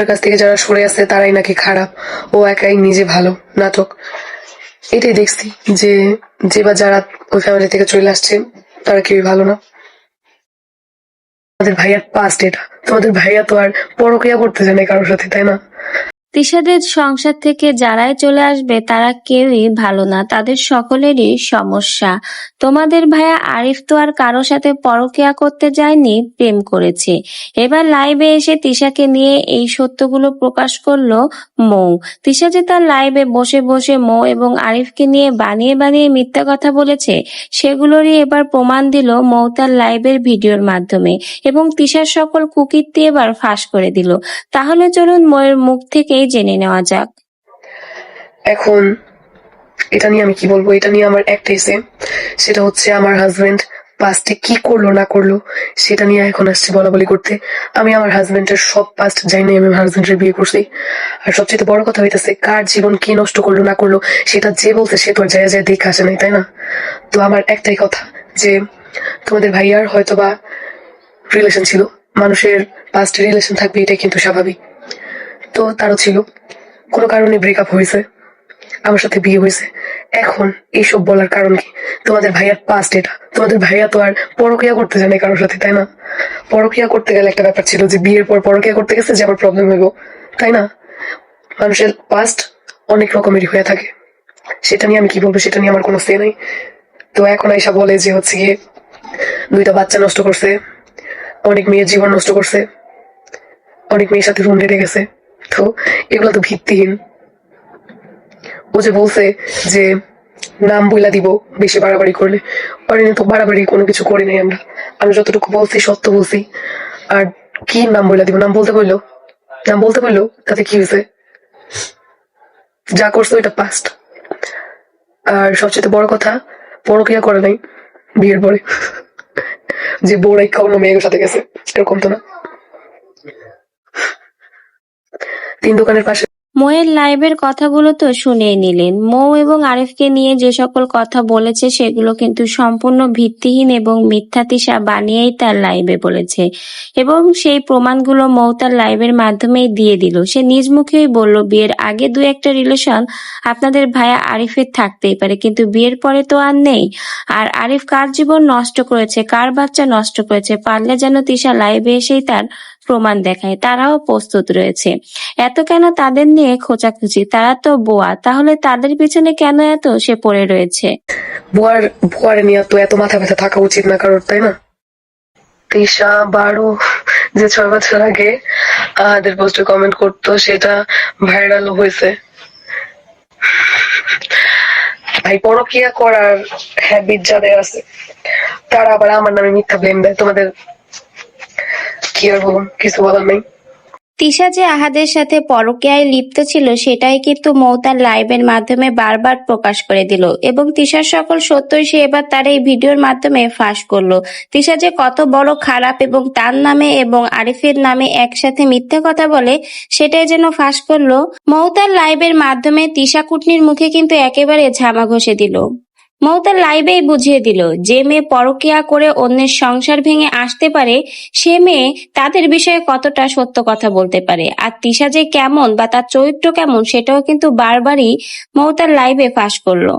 তার কাছ থেকে যারা সরে আছে তারাই নাকি খারাপ, ও একাই নিজে ভালো। নাটক। এটাই দেখছি যে যে বা যারা ওই ফ্যামিলি থেকে চলে আসছে তারা কেউই ভালো না। তোমাদের ভাইয়ার পাস্ট এটা, তোমাদের ভাইয়া তো আর পরক্রিয়া করতে জানে কারোর সাথে, তাই না? তিশাদের সংসার থেকে যারাই চলে আসবে তারা কেউই ভালো না, তাদের সকলেরই সমস্যা। তোমাদের ভাইয়া আরিফ তো আর কারো সাথে পরকীয়া করতে যায়নি, প্রেম করেছে। এবার লাইভে এসে তিশাকে নিয়ে এই সত্যগুলো প্রকাশ করলো মৌ। তিশা যে তার লাইভে বসে বসে মৌ এবং আরিফকে নিয়ে বানিয়ে বানিয়ে মিথ্যা কথা বলেছে, সেগুলোরই এবার প্রমাণ দিল মৌ তার লাইভের ভিডিওর মাধ্যমে, এবং তিশার সকল কুকীর্তি এবার ফাঁস করে দিল। তাহলে চলুন ময়ের মুখ থেকেই জেনে নেওয়া যাক। এখন এটা নিয়ে আমি কি বলবো, এটা নিয়ে আমার একটাই সেম, সেটা হচ্ছে আমার হাজবেন্ড পাস্টে কি করলো না করলো সেটা নিয়ে এখন আসছে বলা বলি করতে। আমি আমার হাজবেন্ডের সব পাস্ট জানি না, আমি আমার হাজবেন্ডের বিয়ে করছি। আর সবচেয়ে বড় কথা হইতেছে কার জীবন কি নষ্ট করলো না করলো সেটা যে বলছে সে তো আর যায় যায় দেখে আসে নাই, তাই না? তো আমার একটাই কথা যে তোমাদের ভাইয়ার হয়তো বা রিলেশন ছিল, মানুষের পাস্ট রিলেশন থাকবে, এটাই কিন্তু স্বাভাবিক। তো তারও ছিল, কোনো কারণে ব্রেকআপ হয়েছে, আমার সাথে বিয়ে হয়েছে। এখন এইসব বলার কারণ কি? তোমাদের ভাইয়ার পাস্ট এটা, তোমাদের ভাইয়া তো আর পরক্রিয়া করতে জানে কারোর সাথে, তাই না? পরক্রিয়া করতে গেলে একটা ব্যাপার ছিল যে বিয়ের পর পরক্রিয়া করতে গেছে যে আবার প্রবলেম হইব, তাই না? মানুষের পাস্ট অনেক রকমেরই হয়ে থাকে, সেটা নিয়ে আমি কি বলবো, সেটা নিয়ে আমার কোনো সে নাই। তো এখন আইসা বলে যে হচ্ছে গিয়ে 2টা বাচ্চা নষ্ট করছে, অনেক মেয়ের জীবন নষ্ট করছে, অনেক মেয়ের সাথে রুম রেটে গেছে। তো এগুলো তো ভিত্তিহীন। ও যে বলছে যে নাম বইলা দিব বেশি বাড়াবাড়ি করলে, অরিনে তো বাড়াবাড়ি কোনো কিছু করি নাই আমরা। আমি যতটুকু বলছি সত্য বলছি। আর কি নাম বইলা দিব? নাম বলতে বললো, নাম বলতে বললো, তাতে কি হয়েছে? যা করছো এটা পাস্ট। আর সবচেয়ে বড় কথা, পরক্রিয়া করে নাই বিয়ের পরে। যে বউরাই অন্য মেয়ের সাথে গেছে এরকম তো না। 3 দোকানের পাশে মৌয়ের লাইভের কথাগুলো তো শুনেই নিলেন। মৌ এবং আরিফকে নিয়ে যে সকল কথা বলেছে সেগুলো কিন্তু সম্পূর্ণ ভিত্তিহীন এবং মিথ্যা। তিশা বানিয়েই তার লাইভে বলেছে, এবং সেই প্রমাণগুলো মৌ তার লাইভের মাধ্যমেই দিয়ে দিল। সে নিজ মুখেই বলল বিয়ের আগে 2-1টা রিলেশন আপনাদের ভাইয়া আরিফের থাকতেই পারে, কিন্তু বিয়ের পরে তো আর নেই। আর আরিফ কার জীবন নষ্ট করেছে, কার বাচ্চা নষ্ট করেছে, পারলে যেন তিশা লাইভে এসেই তার প্রমাণ দেখায়। তারাও প্রস্তুত রয়েছে। এত কেন তাদের নিয়ে খোঁচাখুচি? তারা তো বোয়া, তাহলে তাদের পিছনে কেন এত সে পড়ে রয়েছে? বুয়ার নিয়ে তো এত মাথা ব্যথা থাকা উচিত না কারোর, তাই না? তিশা 12 যে 6 বছর আগে আমাদের পোস্টে কমেন্ট করতো সেটা ভাইরাল হয়েছে। ভাই পরকিয়া করার হ্যাবিট যাদের আছে তারা আবার আমার নামে মিথ্যা ব্লেম দেয়। তোমাদের কি আর বলুন, কিছু বলার নেই। তিশা যে আহাদের সাথে পরকীয়ায় লিপ্ত ছিল সেটাই কিন্তু মৌ তার লাইভের মাধ্যমে বারবার প্রকাশ করে দিল, এবং তিশার সকল সত্যই সে এবার তার এই ভিডিওর মাধ্যমে ফাঁস করলো। তিশা যে কত বড় খারাপ এবং তার নামে এবং আরিফের নামে একসাথে মিথ্যে কথা বলে সেটাই যেন ফাঁস করলো মৌ তার লাইভের মাধ্যমে। তিশা কুটনির মুখে কিন্তু একেবারে ঝামা ঘষে দিল। মৌ তার লাইভেই বুঝিয়ে দিল যে মেয়ে পরকীয়া করে অন্যের সংসার ভেঙে আসতে পারে সে মেয়ে তাদের বিষয়ে কতটা সত্য কথা বলতে পারে। আর তিশা যে কেমন বা তার চরিত্র কেমন সেটাও কিন্তু বারবারই মৌ তার লাইভে ফাঁস করলো।